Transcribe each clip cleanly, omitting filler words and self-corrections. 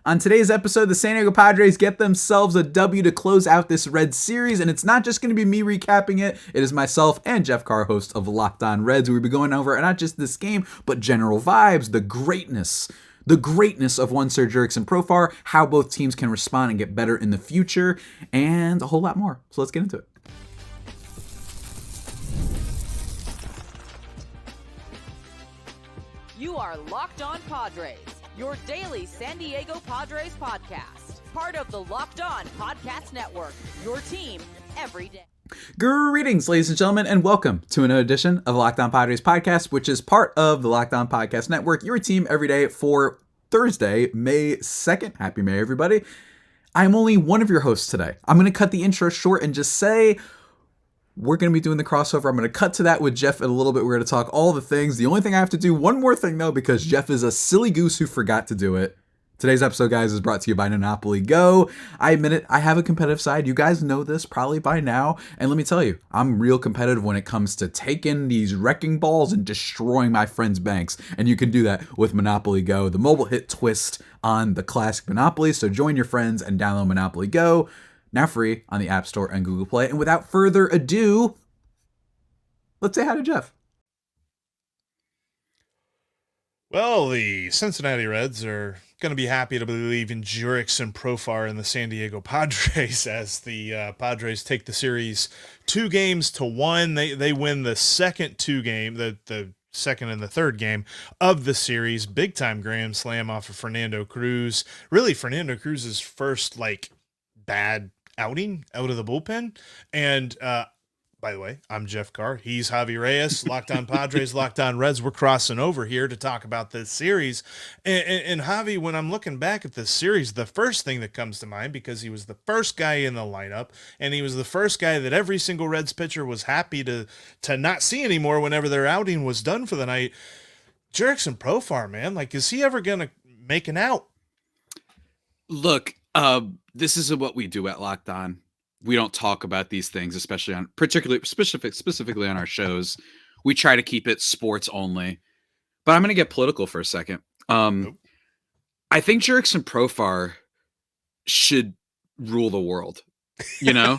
On today's episode, the San Diego Padres get themselves a W to close out this Reds series, and it's not just going to be me recapping it. It is myself and Jeff Carr, host of Locked On Reds. We'll be going over not just this game, but general vibes, the greatness of one Sir Jurickson Profar, how both teams can respond and get better in the future, and a whole lot more. So let's get into it. You are Locked On Padres, your daily San Diego Padres podcast. Part of the Locked On Podcast Network, your team every day. Greetings, ladies and gentlemen, and welcome to another edition of Locked On Padres podcast, which is part of the Locked On Podcast Network, your team every day for Thursday, May 2nd. Happy May, everybody. I'm only one of your hosts today. I'm going to cut the intro short and just say we're going to be doing the crossover. I'm going to cut to that with Jeff in a little bit. We're going to talk all the things. The only thing I have to do, one more thing though, because Jeff is a silly goose who forgot to do it. Today's episode, guys, is brought to you by Monopoly Go. I admit it, I have a competitive side. You guys know this probably by now. And let me tell you, I'm real competitive when it comes to taking these wrecking balls and destroying my friends' banks. And you can do that with Monopoly Go, the mobile hit twist on the classic Monopoly. So join your friends and download Monopoly Go, now free on the App Store and Google Play. And without further ado, let's say hi to Jeff. Well, the Cincinnati Reds are going to be happy to be leaving Jurickson Profar in the San Diego Padres as the Padres take the series 2-1. They win the second the second and the third game of the series. Big time grand slam off of Fernando Cruz. Really Fernando Cruz's first bad outing out of the bullpen. And by the way, I'm Jeff Carr. He's Javier, Locked On Padres, Locked On Reds. We're crossing over here to talk about this series. And Javi, when I'm looking back at this series, the first thing that comes to mind, because he was the first guy in the lineup, and he was the first guy that every single Reds pitcher was happy to not see anymore whenever their outing was done for the night, Jurickson Profar, man. Is he ever going to make an out? Look, this isn't what we do at Locked On. We don't talk about these things, especially on specifically on our shows. We try to keep it sports only. But I'm going to get political for a second. I think Jurickson Profar should rule the world. You know,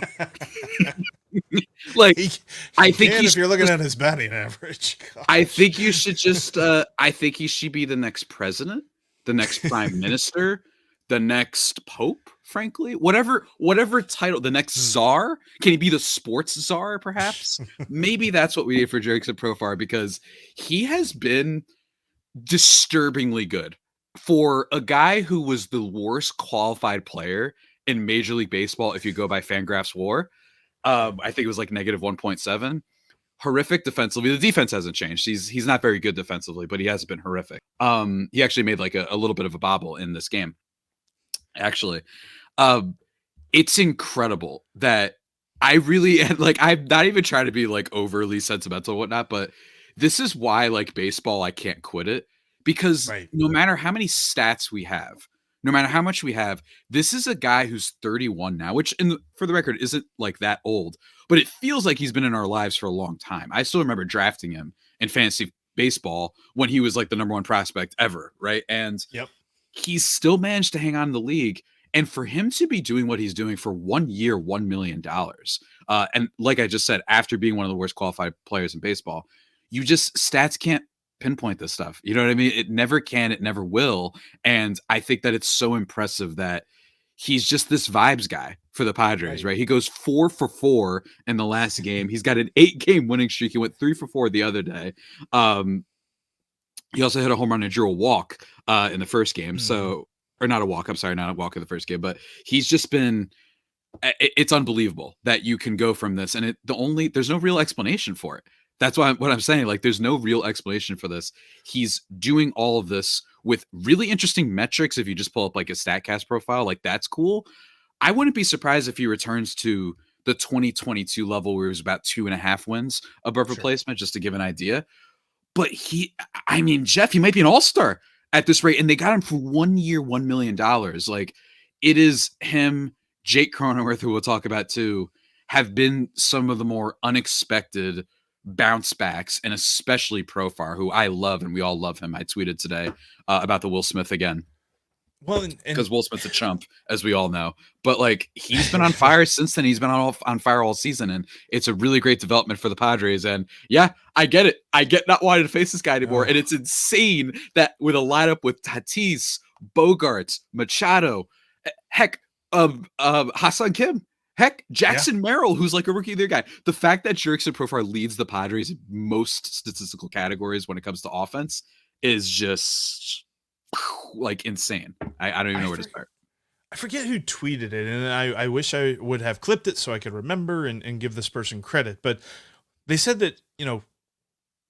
I think if you're looking at his batting average, gosh. I think you should just. I think he should be the next president, the next prime minister, the next pope. Frankly, whatever title, the next czar, can he be the sports czar? Perhaps, maybe that's what we need for Jurickson Profar, because he has been disturbingly good for a guy who was the worst qualified player in Major League Baseball. If you go by Fangraphs WAR, I think it was negative 1.7. Horrific defensively. The defense hasn't changed. He's not very good defensively, but he has been horrific. He actually made a little bit of a bobble in this game. Actually, it's incredible that I really I'm not even trying to be overly sentimental and whatnot, but this is why baseball, I can't quit it, because no matter how many stats we have, no matter how much we have, this is a guy who's 31 now, which for the record isn't that old, but it feels like he's been in our lives for a long time. I still remember drafting him in fantasy baseball when he was the number one prospect ever. Right. And he's still managed to hang on in the league. And for him to be doing what he's doing for 1 year, $1 million. And like I just said, after being one of the worst qualified players in baseball, stats can't pinpoint this stuff. You know what I mean? It never can. It never will. And I think that it's so impressive that he's just this vibes guy for the Padres, right? He goes 4 for 4 in the last game. He's got an 8-game winning streak. He went 3 for 4 the other day. He also hit a home run and drew a walk in the first game. So, or not a walk. I'm sorry, not a walk in the first game, but he's just been, it's unbelievable that you can go from this. And there's no real explanation for it. That's what I'm saying. There's no real explanation for this. He's doing all of this with really interesting metrics. If you just pull up a StatCast profile, that's cool. I wouldn't be surprised if he returns to the 2022 level where he was about 2.5 wins above replacement, just to give an idea. But Jeff, he might be an all-star at this rate. And they got him for 1 year, $1 million. It is him, Jake Cronenworth, who we'll talk about too, have been some of the more unexpected bounce backs, and especially Profar, who I love, and we all love him. I tweeted today about the Will Smith again. Well, and because Will Smith's a chump, as we all know. But like he's been on fire since then. He's been on fire all season, and it's a really great development for the Padres. And yeah, I get it. I get not wanting to face this guy anymore. And it's insane that with a lineup with Tatis, Bogarts, Machado, heck, Ha-Seong Kim. Heck, Jackson Merrill, who's like a rookie of the year guy. The fact that Jurickson Profar leads the Padres in most statistical categories when it comes to offense is just like insane. I don't even know where to start. I forget who tweeted it, and I wish I would have clipped it so I could remember and give this person credit. But they said that,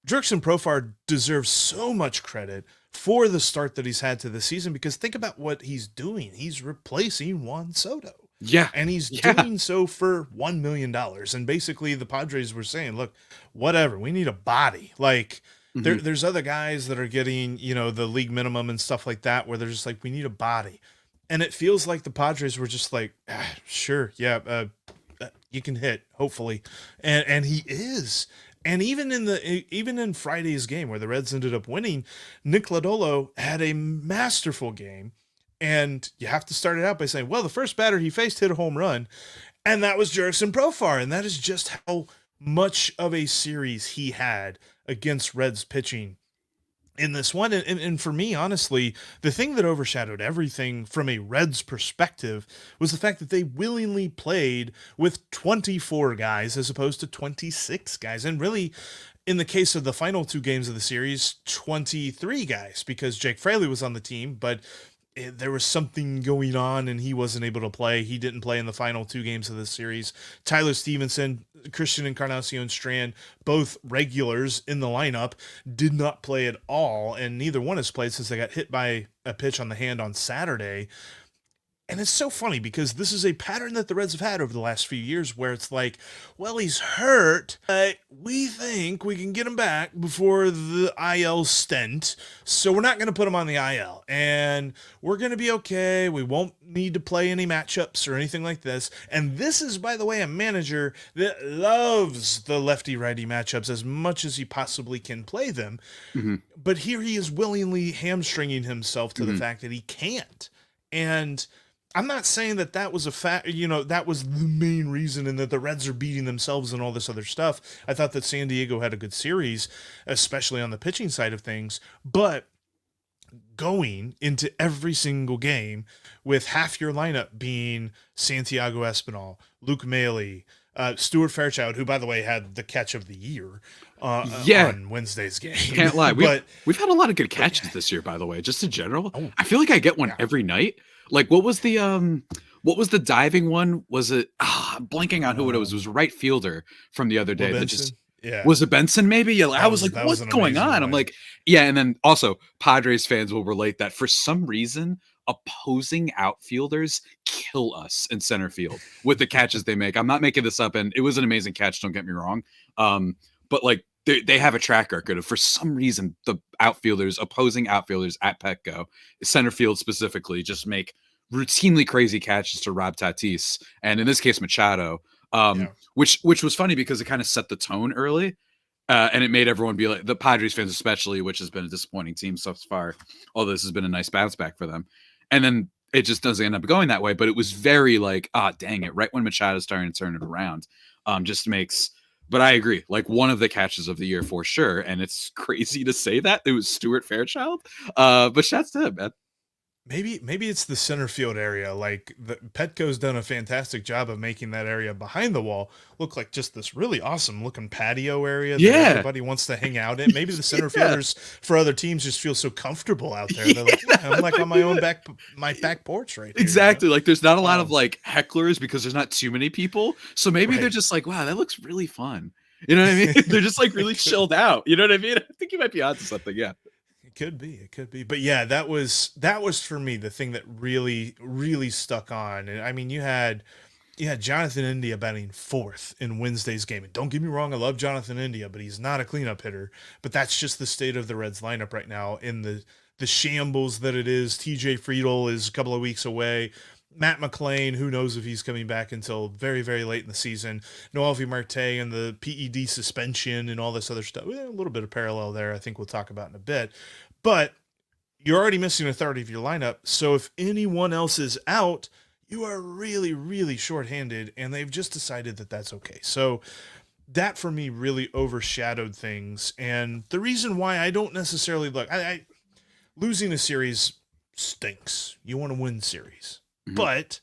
Jurickson Profar deserves so much credit for the start that he's had to the season, because think about what he's doing. He's replacing Juan Soto. Yeah. And he's doing so for $1 million. And basically the Padres were saying, look, whatever, we need a body. Like there's other guys that are getting, the league minimum and stuff like that, where they're just like, we need a body. And it feels like the Padres were just like, sure. Yeah. You can hit, hopefully. And he is. And even in Friday's game where the Reds ended up winning, Nick Lodolo had a masterful game. And you have to start it out by saying, well, the first batter he faced hit a home run, and that was Jurickson Profar. And that is just how much of a series he had against Reds pitching in this one. And for me, honestly, the thing that overshadowed everything from a Reds perspective was the fact that they willingly played with 24 guys as opposed to 26 guys. And really, in the case of the final two games of the series, 23 guys, because Jake Fraley was on the team, but there was something going on and he wasn't able to play. He didn't play in the final two games of the series. Tyler Stevenson, Christian Encarnacion Strand, both regulars in the lineup, did not play at all. And neither one has played since they got hit by a pitch on the hand on Saturday. And it's so funny because this is a pattern that the Reds have had over the last few years where it's like, well, he's hurt. We think we can get him back before the IL stint. So we're not going to put him on the IL. And we're going to be okay. We won't need to play any matchups or anything like this. And this is, by the way, a manager that loves the lefty-righty matchups as much as he possibly can play them. But here he is willingly hamstringing himself to the fact that he can't. And I'm not saying that was a fact, that was the main reason and that the Reds are beating themselves and all this other stuff. I thought that San Diego had a good series, especially on the pitching side of things, but going into every single game with half your lineup being Santiago Espinal, Luke Maile, Stuart Fairchild, who, by the way, had the catch of the year on Wednesd's game. Can't lie. We've had a lot of good catches this year, by the way, just in general. I feel like I get one every night. Like, what was the diving one? Was it, I'm blanking on who it was. It was a right fielder from the other day. Was it Benson maybe? Yeah, I was like, what's going on? I'm like, yeah. And then also Padres fans will relate that for some reason, opposing outfielders kill us in center field with the catches they make. I'm not making this up. And it was an amazing catch. Don't get me wrong. But like they have a track record of, for some reason, the opposing outfielders at Petco, center field specifically, just make routinely crazy catches to Rob Tatis. And in this case, Machado, which was funny because it kind of set the tone early. And it made everyone be like, the Padres fans especially, which has been a disappointing team so far, although this has been a nice bounce back for them. And then it just doesn't end up going that way. But it was very like, dang it, right when Machado's starting to turn it around, just makes. But I agree, like one of the catches of the year for sure. And it's crazy to say that it was Stuart Fairchild. But shouts to him, man. Maybe it's the center field area. Like Petco's done a fantastic job of making that area behind the wall look like just this really awesome looking patio area that everybody wants to hang out in. Maybe the center fielders for other teams just feel so comfortable out there. They're like, I'm like on my own back porch right here. Exactly. Like there's not a lot of like hecklers because there's not too many people. So maybe they're just like, wow, that looks really fun. You know what I mean? They're just like really chilled out. You know what I mean? I think you might be onto something. Yeah. It could be. But yeah, that was for me the thing that really, really stuck on. And I mean, you had Jonathan India batting fourth in Wednesday's game. And don't get me wrong, I love Jonathan India, but he's not a cleanup hitter. But that's just the state of the Reds lineup right now in the shambles that it is. TJ Friedel is a couple of weeks away. Matt McLean, who knows if he's coming back until very, very late in the season. Noelvi Marte and the PED suspension and all this other stuff. A little bit of parallel there I think we'll talk about in a bit. But you're already missing a third of your lineup. So if anyone else is out, you are really, really shorthanded, and they've just decided that that's okay. So that for me really overshadowed things. And the reason why I don't necessarily look, I losing a series stinks. You want to win series, but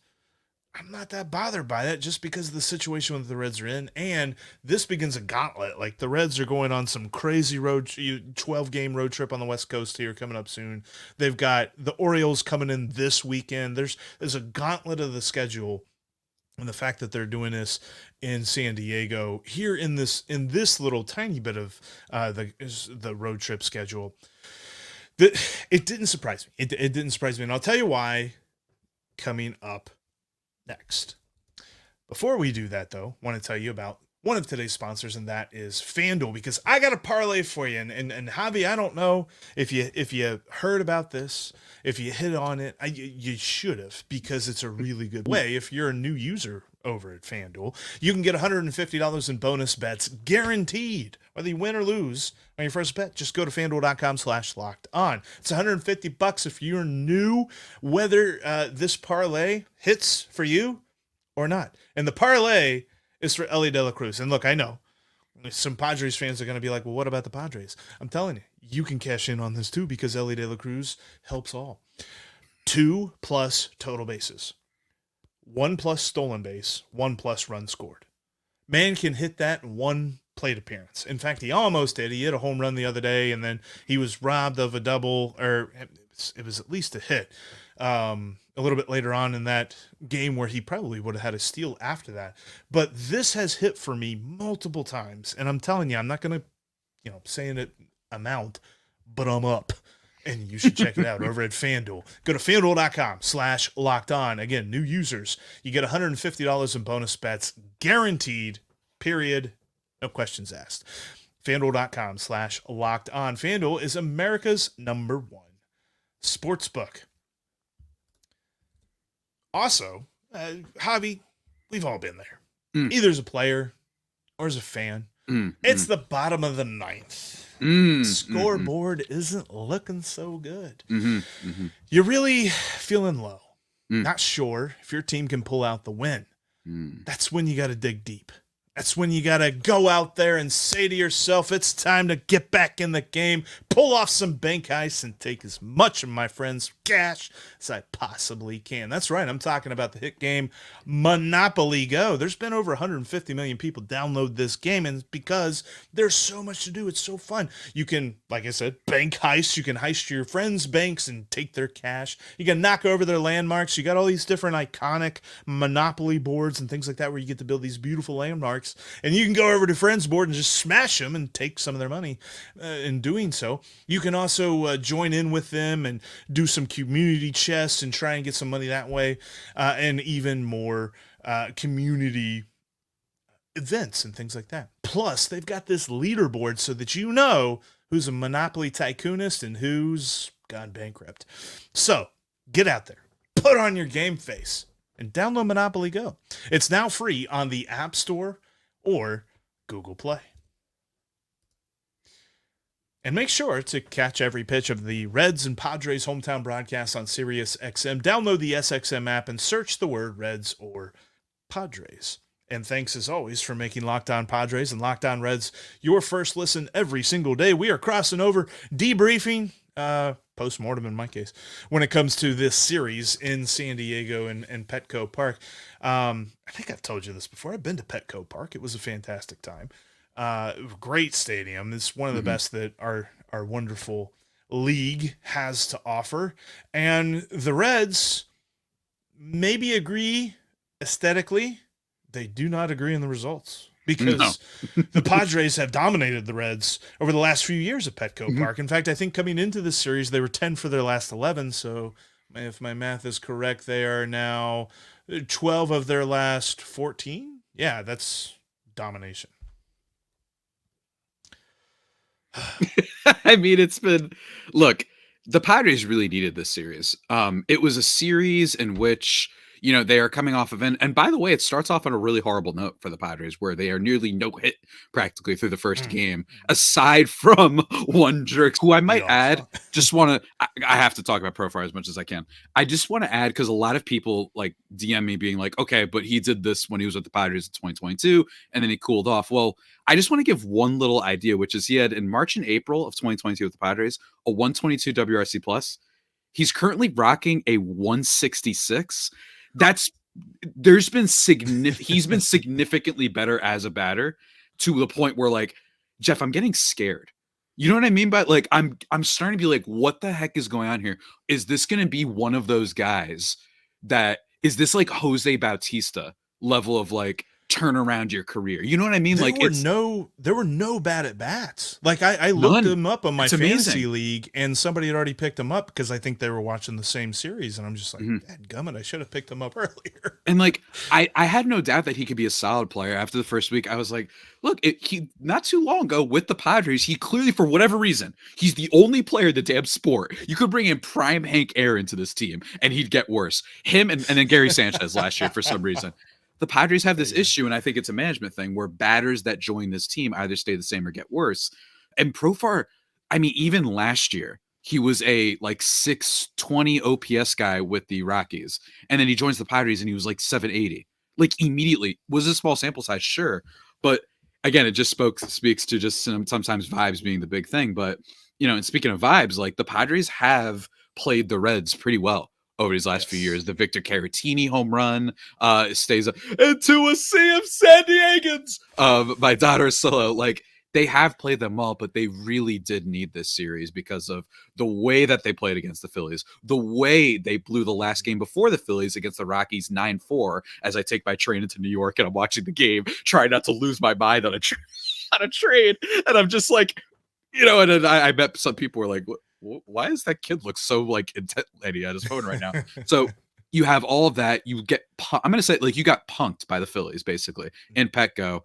I'm not that bothered by that just because of the situation that the Reds are in. And this begins a gauntlet. Like, the Reds are going on some crazy 12-game road trip on the West Coast here coming up soon. They've got the Orioles coming in this weekend. There's a gauntlet of the schedule. And the fact that they're doing this in San Diego here in this little tiny bit of the road trip schedule, it didn't surprise me. It didn't surprise me. And I'll tell you why coming up next. Before we do that, though, I want to tell you about one of today's sponsors, and that is FanDuel, because I got a parlay for you. And Javi, I don't know if you heard about this, if you hit on it. You should have, because it's a really good way. If you're a new user over at FanDuel, you can get $150 in bonus bets guaranteed, whether you win or lose on your first bet. Just go to FanDuel.com/locked-on. It's $150 if you're new, whether this parlay hits for you or not. And the parlay is for Elly De La Cruz. And look, I know some Padres fans are going to be like, well, what about the Padres? I'm telling you, you can cash in on this too, because Elly De La Cruz helps all. 2+ total bases, 1+ stolen base, 1+ run scored. Man can hit that in one plate appearance. In fact, he almost did. He hit a home run the other day, and then he was robbed of a double, or it was at least a hit. A little bit later on in that game, where he probably would have had a steal after that. But this has hit for me multiple times, and I'm telling you, I'm not going to, saying it amount, but I'm up. And you should check it out over at FanDuel. Go to FanDuel.com/locked-on. Again, new users, you get $150 in bonus bets guaranteed, period. No questions asked. FanDuel.com/locked-on. FanDuel is America's #1 sportsbook. Also, Javi, we've all been there. Either as a player or as a fan. It's the bottom of the ninth. Scoreboard isn't looking so good. You're really feeling low. Not sure if your team can pull out the win. That's when you got to dig deep. That's when you got to go out there and say to yourself, it's time to get back in the game, pull off some bank heists, and take as much of my friends' cash as I possibly can. That's right. I'm talking about the hit game Monopoly Go. There's been over 150 million people download this game, and it's because there's so much to do. It's so fun. You can, like I said, bank heist. You can heist your friends' banks and take their cash. You can knock over their landmarks. You got all these different iconic Monopoly boards and things like that, where you get to build these beautiful landmarks. And you can go over to friends' board and just smash them and take some of their money in doing so. You can also join in with them and do some community chests and try and get some money that way, and even more community events and things like that. Plus, they've got this leaderboard so that you know who's a Monopoly tycoonist and who's gone bankrupt. So, get out there, put on your game face, and download Monopoly Go. It's now free on the App Store or Google Play. And make sure to catch every pitch of the Reds and Padres hometown broadcast on Sirius XM. Download the SXM app and search the word Reds or Padres. And thanks as always for making Locked On Padres and Locked On Reds your first listen every single day. We are crossing over, debriefing, post-mortem in my case, when it comes to this series in San Diego and Petco Park. I think I've told you this before. I've been to Petco Park. It was a fantastic time. Great stadium. It's one of the best that our wonderful league has to offer. And the Reds maybe agree aesthetically. They do not agree in the results, because the Padres have dominated the Reds over the last few years at Petco Park. In fact, I think coming into this series, they were 10 for their last 11. So if my math is correct, they are now 12 of their last 14. Yeah, that's domination. I mean, look, the Padres really needed this series. It was a series in which they are coming off of and by the way, it starts off on a really horrible note for the Padres where they are nearly no hit practically through the first game, aside from one jerk who I might add, just want to, I have to talk about Profar as much as I can. I just want to add, because a lot of people like DM me being like, okay, but he did this when he was with the Padres in 2022 and then he cooled off. Well, I just want to give one little idea, which is he had in March and April of 2022 with the Padres, a 122 WRC plus. He's currently rocking a 166. He's been significantly better as a batter to the point where like, Jeff, I'm getting scared. You know what I mean? By like, I'm starting to be like, what the heck is going on here? Is this going to be one of those guys is this like Jose Bautista level of like, turn around your career? You know what I mean? There were no bad at bats. Like I looked him up on my fantasy league and somebody had already picked him up because I think they were watching the same series. And I'm just like, dadgummit, I should have picked him up earlier. And like, I had no doubt that he could be a solid player after the first week. I was like, look, he not too long ago with the Padres, he clearly, for whatever reason, he's the only player in the damn sport. You could bring in prime Hank Aaron into this team and he'd get worse. Him and then Gary Sanchez last year for some reason. The Padres have this issue, and I think it's a management thing, where batters that join this team either stay the same or get worse. And Profar, I mean, even last year, he was a like 620 OPS guy with the Rockies. And then he joins the Padres and he was like 780. Like immediately. Was a small sample size? Sure. But again, it just speaks to just sometimes vibes being the big thing. But, and speaking of vibes, like the Padres have played the Reds pretty well over these last few years. The Victor Caratini home run stays up into a sea of San Diegans by Daughter Solo. Like they have played them well, but they really did need this series because of the way that they played against the Phillies, the way they blew the last game before the Phillies against the Rockies 9-4. As I take my train into New York and I'm watching the game, trying not to lose my mind on a train, and I'm just like, and then I bet some people were like, why does that kid look so like intent at his phone right now? So you have all of that. You get, I'm going to say like you got punked by the Phillies basically in Petco.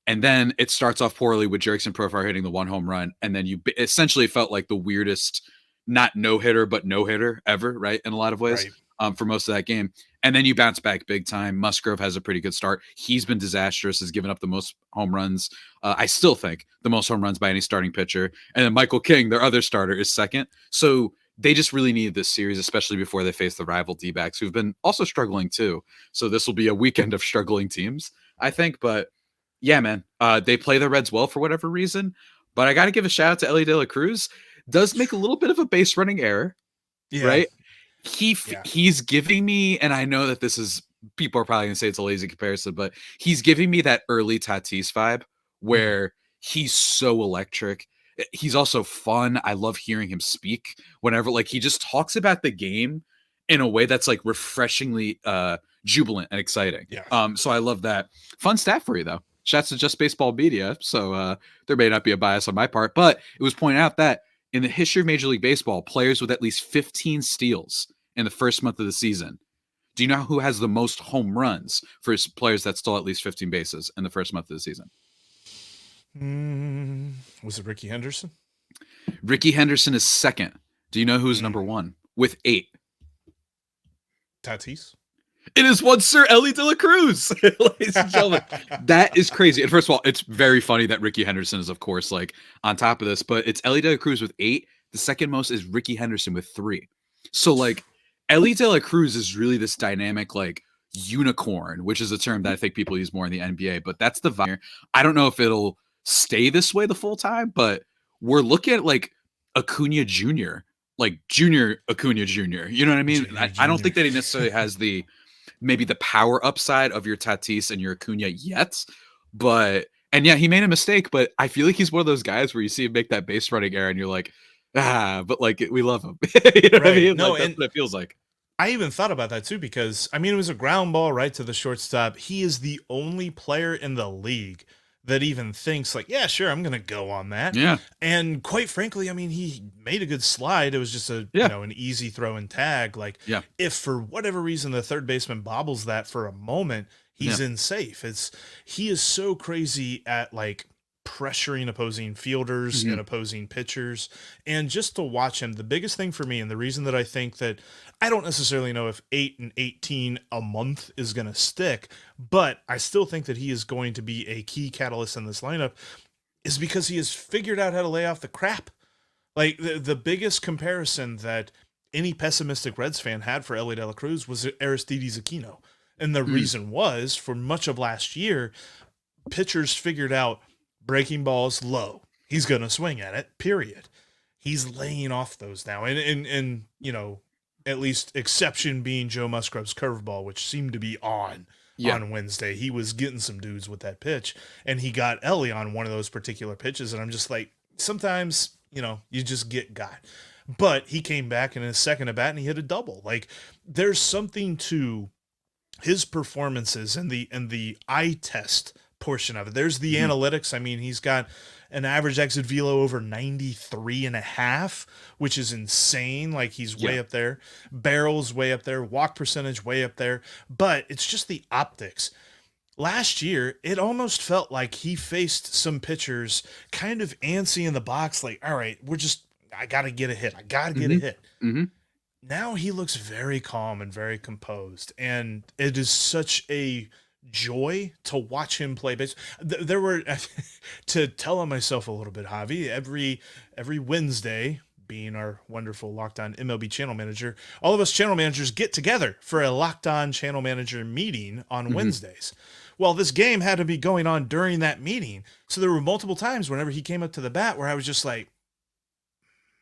And then it starts off poorly with Jurickson Profar hitting the one home run. And then you essentially felt like the weirdest, not no hitter, but no hitter ever, right? In a lot of ways. Right. For most of that game. And then you bounce back big time. Musgrove has a pretty good start. He's been disastrous, has given up the most home runs. I still think the most home runs by any starting pitcher. And then Michael King, their other starter, is second. So they just really needed this series, especially before they face the rival D-backs, who've been also struggling too. So this will be a weekend of struggling teams, I think. But yeah, man, they play the Reds well for whatever reason. But I got to give a shout out to Ellie De La Cruz. Does make a little bit of a base running error, right? He's giving me, and I know that this is, people are probably gonna say it's a lazy comparison, but he's giving me that early Tatis vibe where he's so electric. He's also fun. I love hearing him speak whenever, like, he just talks about the game in a way that's like refreshingly jubilant and exciting. So I love that. Fun stat for you though. Shouts to Just Baseball Media. So there may not be a bias on my part, but it was pointed out that in the history of Major League Baseball, players with at least 15 steals in the first month of the season. Do you know who has the most home runs for players that stole at least 15 bases in the first month of the season? Was it Ricky Henderson? Ricky Henderson is second. Do you know who's number one with 8? Tatis? It is one Sir Ellie De La Cruz, ladies and gentlemen. That is crazy. And first of all, it's very funny that Ricky Henderson is, of course, like on top of this, but it's Ellie De La Cruz with 8. The second most is Ricky Henderson with 3. So like Ellie De La Cruz is really this dynamic, like unicorn, which is a term that I think people use more in the NBA, but that's the vibe. I don't know if it'll stay this way the full time, but we're looking at like Acuna Jr., like Junior Acuna Jr. You know what I mean? I don't think that he necessarily has maybe the power upside of your Tatis and your Acuna yet, and yeah, he made a mistake, but I feel like he's one of those guys where you see him make that base running error and you're like, but like we love him. You know what I mean? No, like, that's what it feels like. I even thought about that too, because I mean, it was a ground ball right to the shortstop. He is the only player in the league that even thinks like, yeah, sure, I'm going to go on that. Yeah. And quite frankly, I mean, he made a good slide. It was just an easy throw and tag. Like if for whatever reason, the third baseman bobbles that for a moment, he's in safe. He is so crazy at like pressuring opposing fielders and opposing pitchers. And just to watch him, the biggest thing for me, and the reason that I think that I don't necessarily know if 8 and 18 a month is going to stick, but I still think that he is going to be a key catalyst in this lineup, is because he has figured out how to lay off the crap. Like the biggest comparison that any pessimistic Reds fan had for Elly De La Cruz was Aristides Aquino. And the reason was, for much of last year, pitchers figured out breaking balls low. He's going to swing at it, period. He's laying off those now. And you know, at least exception being Joe Musgrove's curveball, which seemed to be on Wednesday. He was getting some dudes with that pitch, and he got Elly on one of those particular pitches. And I'm just like, sometimes, you know, you just get got. But he came back in his second at bat and he hit a double. Like, there's something to his performances and the eye test portion of it. There's the analytics. I mean, he's got an average exit velo over 93.5, which is insane. Like, he's way up there. Barrels way up there. Walk percentage way up there. But it's just the optics. Last year, it almost felt like he faced some pitchers kind of antsy in the box. Like, all right, I got to get a hit. I got to get a hit. Now he looks very calm and very composed. And it is such a joy to watch him play base. There were, to tell on myself a little bit, Javi, every Wednesday, being our wonderful Locked On MLB channel manager, all of us channel managers get together for a Locked On channel manager meeting on Wednesdays. Well, this game had to be going on during that meeting. So there were multiple times whenever he came up to the bat where I was just like,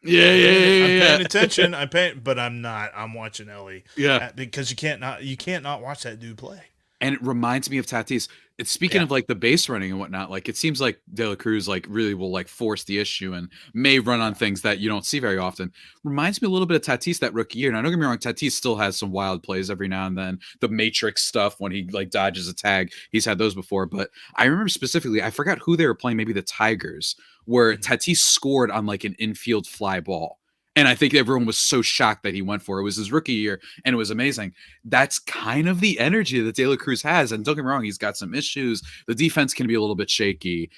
I'm paying attention. But I'm not. I'm watching Elly. Yeah. Because you can't not watch that dude play. And it reminds me of Tatis. It's speaking of like the base running and whatnot. Like, it seems like De La Cruz like really will like force the issue and may run on things that you don't see very often. Reminds me a little bit of Tatis that rookie year. Now, don't get me wrong, Tatis still has some wild plays every now and then. The Matrix stuff when he like dodges a tag, he's had those before. But I remember specifically, I forgot who they were playing, maybe the Tigers, where Tatis scored on like an infield fly ball. And I think everyone was so shocked that he went for it. It was his rookie year, and it was amazing. That's kind of the energy that De La Cruz has. And don't get me wrong, he's got some issues. The defense can be a little bit shaky.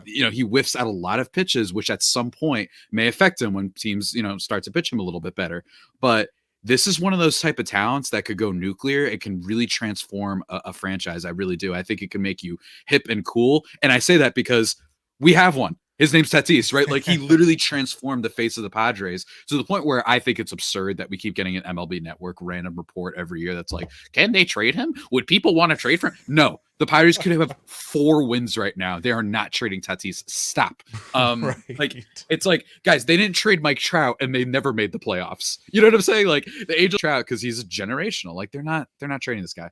He whiffs at a lot of pitches, which at some point may affect him when teams, start to pitch him a little bit better. But this is one of those type of talents that could go nuclear. It can really transform a franchise. I really do. I think it can make you hip and cool. And I say that because we have one. His name's Tatis, right? Like, he literally transformed the face of the Padres to the point where I think it's absurd that we keep getting an MLB Network random report every year that's like, can they trade him? Would people want to trade for him? No. The Padres could have 4 wins right now. They are not trading Tatis. Stop. Right. Like, it's like, guys, they didn't trade Mike Trout and they never made the playoffs. You know what I'm saying? Like, the age of Trout, because he's generational. Like, they're not trading this guy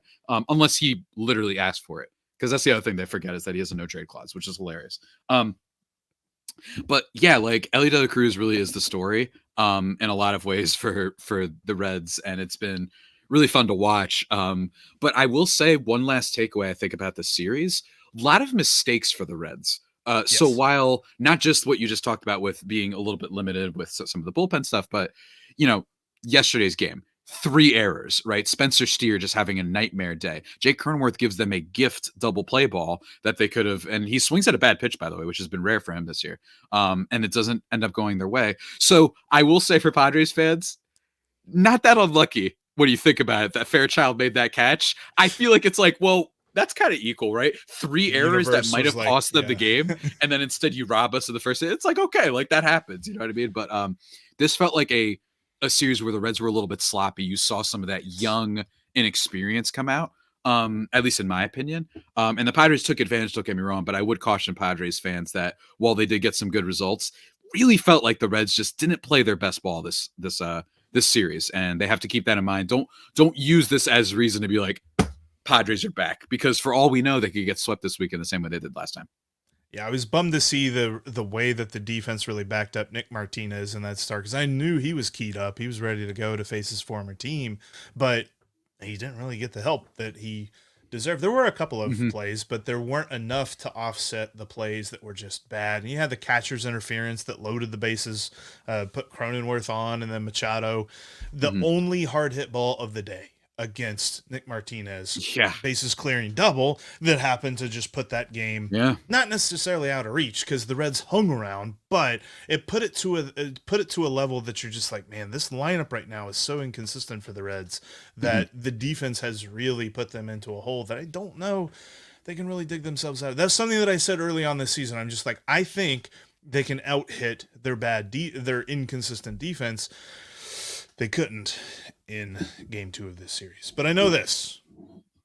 unless he literally asked for it. Because that's the other thing they forget is that he has a no trade clause, which is hilarious. But yeah, like, Elly De La Cruz really is the story in a lot of ways for the Reds, and it's been really fun to watch. But I will say one last takeaway I think about the series: a lot of mistakes for the Reds. Yes. So while not just what you just talked about with being a little bit limited with some of the bullpen stuff, but yesterday's game. 3 errors, right? Spencer Steer just having a nightmare day. Jake Cronenworth gives them a gift double play ball that they could have, and he swings at a bad pitch, by the way, which has been rare for him this year. And it doesn't end up going their way. So I will say for Padres fans, not that unlucky when you think about it, that Fairchild made that catch. I feel like it's like, well, that's kind of equal, right? 3 errors that might have cost them the game. And then instead you rob us of the first. It's like, okay, like that happens. You know what I mean? But this felt like a series where the Reds were a little bit sloppy. You saw some of that young inexperience come out, at least in my opinion. And the Padres took advantage, don't get me wrong, but I would caution Padres fans that while they did get some good results, really felt like the Reds just didn't play their best ball this series. And they have to keep that in mind. Don't use this as reason to be like, Padres are back, because for all we know, they could get swept this week in the same way they did last time. Yeah, I was bummed to see the way that the defense really backed up Nick Martinez in that start, because I knew he was keyed up. He was ready to go to face his former team, but he didn't really get the help that he deserved. There were a couple of plays, but there weren't enough to offset the plays that were just bad. And you had the catcher's interference that loaded the bases, put Cronenworth on, and then Machado. The only hard hit ball of the day against Nick Martinez. Yeah. Bases clearing double that happened to just put that game not necessarily out of reach because the Reds hung around, but it put it to a level that you're just like, man, this lineup right now is so inconsistent for the Reds that the defense has really put them into a hole that I don't know they can really dig themselves out of. That's something that I said early on this season. I'm just like, I think they can out-hit their their inconsistent defense. They couldn't in game 2 of this series. But I know this.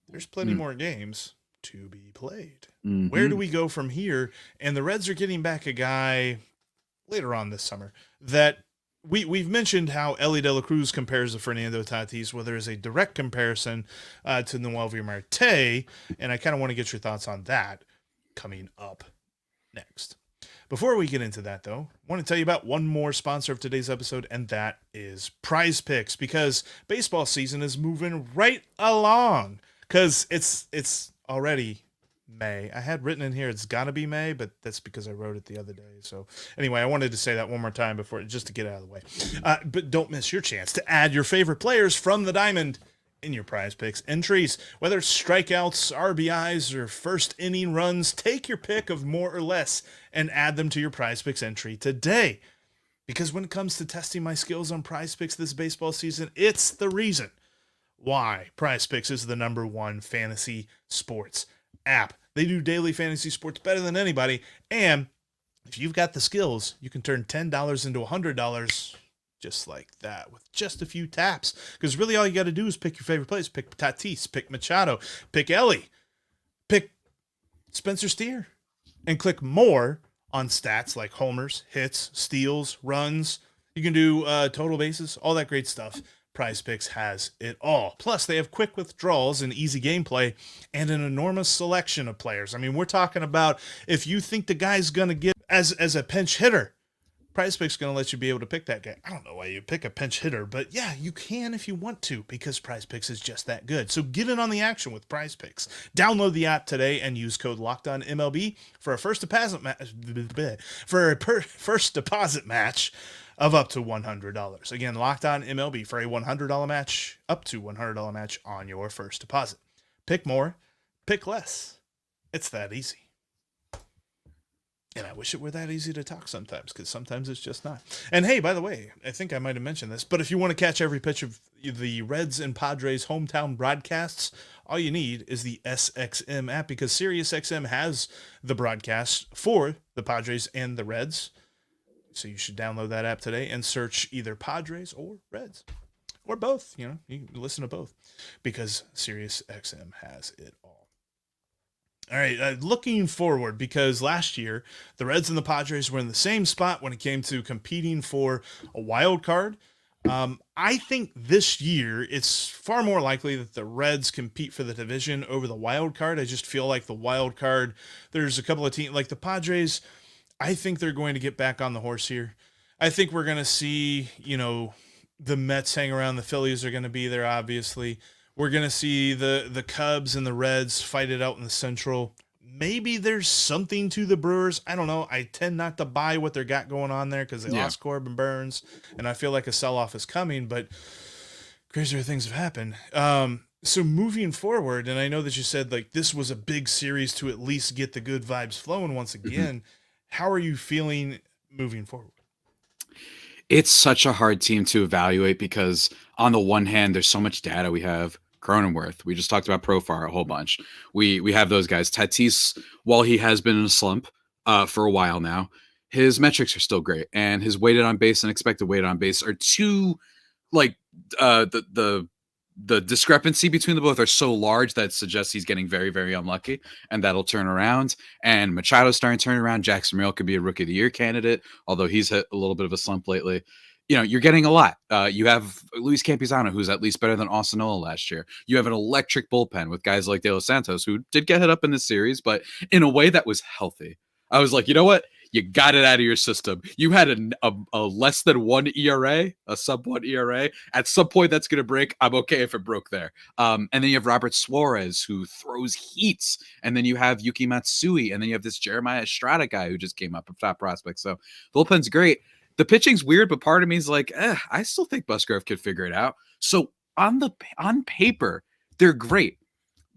There's plenty more games to be played. Where do we go from here? And the Reds are getting back a guy later on this summer that we've mentioned how Ellie De La Cruz compares to Fernando Tatis. Well, there is a direct comparison to Noelvi Marte, and I kind of want to get your thoughts on that coming up next. Before we get into that, though, I want to tell you about one more sponsor of today's episode, and that is Prize Picks, because baseball season is moving right along, because it's already May. I had written in here it's got to be May, but that's because I wrote it the other day. So anyway, I wanted to say that one more time before, just to get out of the way. But don't miss your chance to add your favorite players from the diamond in your Prize Picks entries. Whether it's strikeouts, RBIs, or first inning runs, take your pick of more or less and add them to your Prize Picks entry today. Because when it comes to testing my skills on Prize Picks this baseball season, it's the reason why Prize Picks is the #1 fantasy sports app. They do daily fantasy sports better than anybody, and if you've got the skills, you can turn $10 into $100 just like that with just a few taps. Because really all you got to do is pick your favorite players. Pick Tatis, pick Machado, pick Ellie, pick Spencer Steer, and click more on stats like homers, hits, steals, runs. You can do total bases, all that great stuff. Prize Picks has it all. Plus, they have quick withdrawals and easy gameplay and an enormous selection of players. I mean, we're talking about if you think the guy's going to get as a pinch hitter, Prize Picks going to let you be able to pick that guy. I don't know why you pick a pinch hitter, but yeah, you can if you want to, because Prize Picks is just that good. So get in on the action with Prize Picks. Download the app today and use code LOCKEDONMLB for a first deposit match of up to $100. Again, Locked On MLB for a $100 match, up to $100 match on your first deposit. Pick more, pick less. It's that easy. And I wish it were that easy to talk sometimes, because sometimes it's just not. And hey, by the way, I think I might have mentioned this, but if you want to catch every pitch of the Reds and Padres hometown broadcasts, all you need is the SXM app, because SiriusXM has the broadcast for the Padres and the Reds. So you should download that app today and search either Padres or Reds, or both. You know, you can listen to both, because SiriusXM has it all. All right, looking forward, because last year the Reds and the Padres were in the same spot when it came to competing for a wild card. I think this year it's far more likely that the Reds compete for the division over the wild card. I just feel like the wild card, there's a couple of teams like the Padres. I think they're going to get back on the horse here. I think we're going to see, the Mets hang around. The Phillies are going to be there, obviously. We're going to see the Cubs and the Reds fight it out in the Central. Maybe there's something to the Brewers. I don't know. I tend not to buy what they got going on there because they lost Corbin Burns, and I feel like a sell-off is coming, but crazier things have happened. So moving forward, and I know that you said like this was a big series to at least get the good vibes flowing once again. How are you feeling moving forward? It's such a hard team to evaluate because on the one hand, there's so much data. We have Cronenworth. We just talked about Profar a whole bunch. We have those guys. Tatis, while he has been in a slump for a while now, his metrics are still great. And his weighted on base and expected weighted on base are two, like the discrepancy between the both are so large that suggests he's getting very, very unlucky, and that'll turn around. And Machado's starting to turn around. Jackson Merrill could be a Rookie of the Year candidate, although he's hit a little bit of a slump lately. You're getting a lot. You have Luis Campusano, who's at least better than Austin Nola last year. You have an electric bullpen with guys like De Los Santos, who did get hit up in this series, but in a way that was healthy. I was like, you know what? You got it out of your system. You had a less than 1 ERA, a sub 1 ERA. At some point, that's going to break. I'm okay if it broke there. And then you have Robert Suarez, who throws heats. And then you have Yuki Matsui. And then you have this Jeremiah Estrada guy who just came up, a top prospect. So the bullpen's great. The pitching's weird, but part of me is like, I still think Musgrove could figure it out. So on paper, they're great.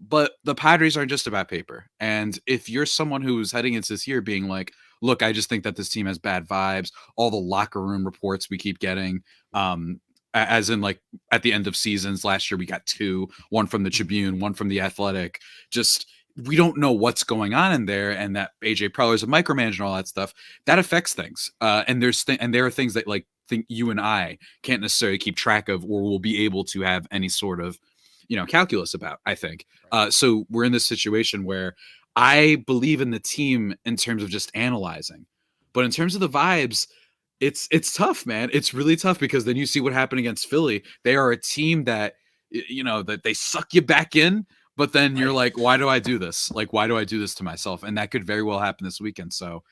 But the Padres are just about paper. And if you're someone who's heading into this year being like, look, I just think that this team has bad vibes, all the locker room reports we keep getting, as in like at the end of seasons last year, we got two, one from the Tribune, one from the Athletic. Just, we don't know what's going on in there, and that AJ Preller is a micromanager and all that stuff. That affects things. And there are things that like think you and I can't necessarily keep track of, or will be able to have any sort of calculus about, I think. So we're in this situation where I believe in the team in terms of just analyzing, but in terms of the vibes, it's tough, man. It's really tough, because then you see what happened against Philly. They are a team that, that they suck you back in, but then you're like, why do I do this? Like, why do I do this to myself? And that could very well happen this weekend. So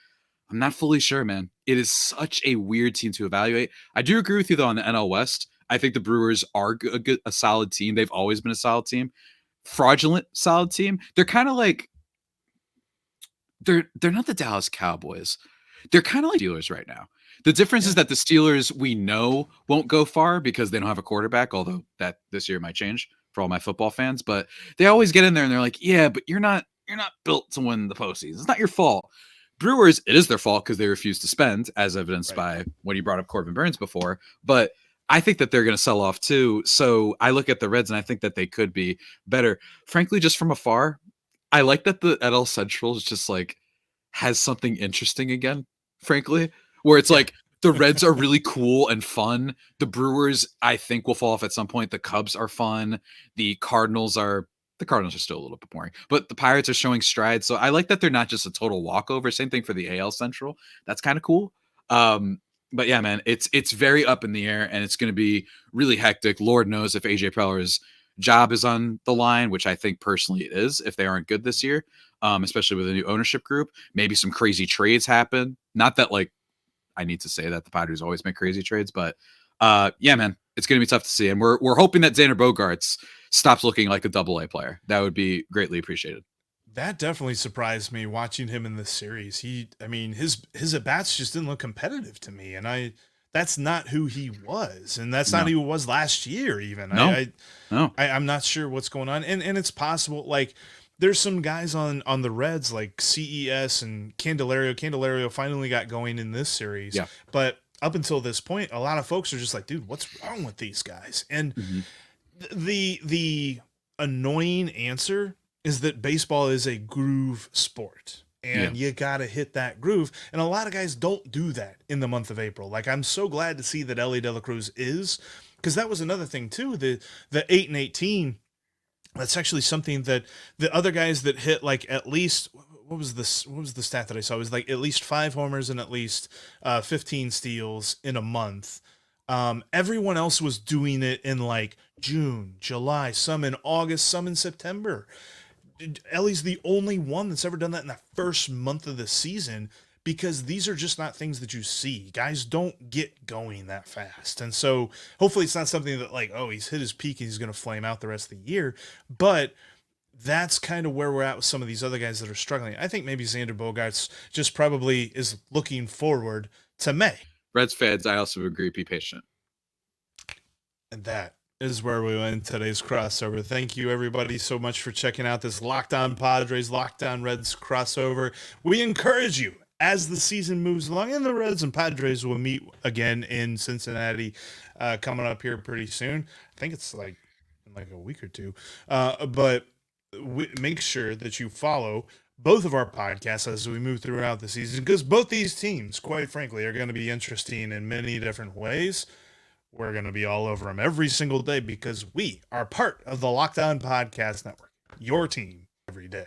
I'm not fully sure, man. It is such a weird team to evaluate. I do agree with you though on the NL West. I think the Brewers are a solid team. They've always been a solid team. Fraudulent solid team. They're kind of like, they're not the Dallas Cowboys. They're kind of like Steelers right now. The difference is that the Steelers, we know, won't go far because they don't have a quarterback, although that this year might change for all my football fans. But they always get in there and they're like, yeah, but you're not built to win the postseason. It's not your fault. Brewers, it is their fault because they refuse to spend, as evidenced by when you brought up Corbin Burns before. But I think that they're going to sell off too. So I look at the Reds and I think that they could be better. Frankly, just from afar, I like that the NL Central is just like has something interesting again, frankly, where it's like the Reds are really cool and fun. The Brewers, I think, will fall off at some point. The Cubs are fun. The Cardinals are still a little bit boring, but the Pirates are showing strides. So I like that they're not just a total walkover. Same thing for the AL Central. That's kind of cool. But yeah, man, it's very up in the air, and it's going to be really hectic. Lord knows if AJ Preller's job is on the line, which I think personally it is, if they aren't good this year, especially with a new ownership group. Maybe some crazy trades happen. Not that like I need to say that the Padres always make crazy trades, but yeah, man, it's going to be tough to see. And we're hoping that Xander Bogaerts stops looking like a double-A player. That would be greatly appreciated. That definitely surprised me watching him in this series. His at-bats just didn't look competitive to me. And that's not who he was. And that's not who he was last year even. No. I'm not sure what's going on. And it's possible, like, there's some guys on the Reds like CES and Candelario. Candelario finally got going in this series. Yeah. But up until this point, a lot of folks are just like, dude, what's wrong with these guys? And the annoying answer is that baseball is a groove sport, and you got to hit that groove. And a lot of guys don't do that in the month of April. Like, I'm so glad to see that Ellie De La Cruz is, because that was another thing too. The 8-18, that's actually something that the other guys that hit like at least, what was the stat that I saw? It was like at least 5 homers and at least 15 steals in a month. Everyone else was doing it in like June, July, some in August, some in September. Ellie's the only one that's ever done that in the first month of the season, because these are just not things that you see. Guys don't get going that fast. And so hopefully it's not something that like, oh, he's hit his peak and he's going to flame out the rest of the year. But that's kind of where we're at with some of these other guys that are struggling. I think maybe Xander Bogaerts just probably is looking forward to May. Reds fans, I also agree, be patient. And that is where we end today's crossover. Thank you, everybody, so much for checking out this Locked On Padres, Locked On Reds crossover. We encourage you, as the season moves along, and the Reds and Padres will meet again in Cincinnati coming up here pretty soon. I think it's like in like a week or two. But make sure that you follow both of our podcasts as we move throughout the season, because both these teams, quite frankly, are going to be interesting in many different ways. We're going to be all over them every single day because we are part of the Locked On Podcast Network, your team every day.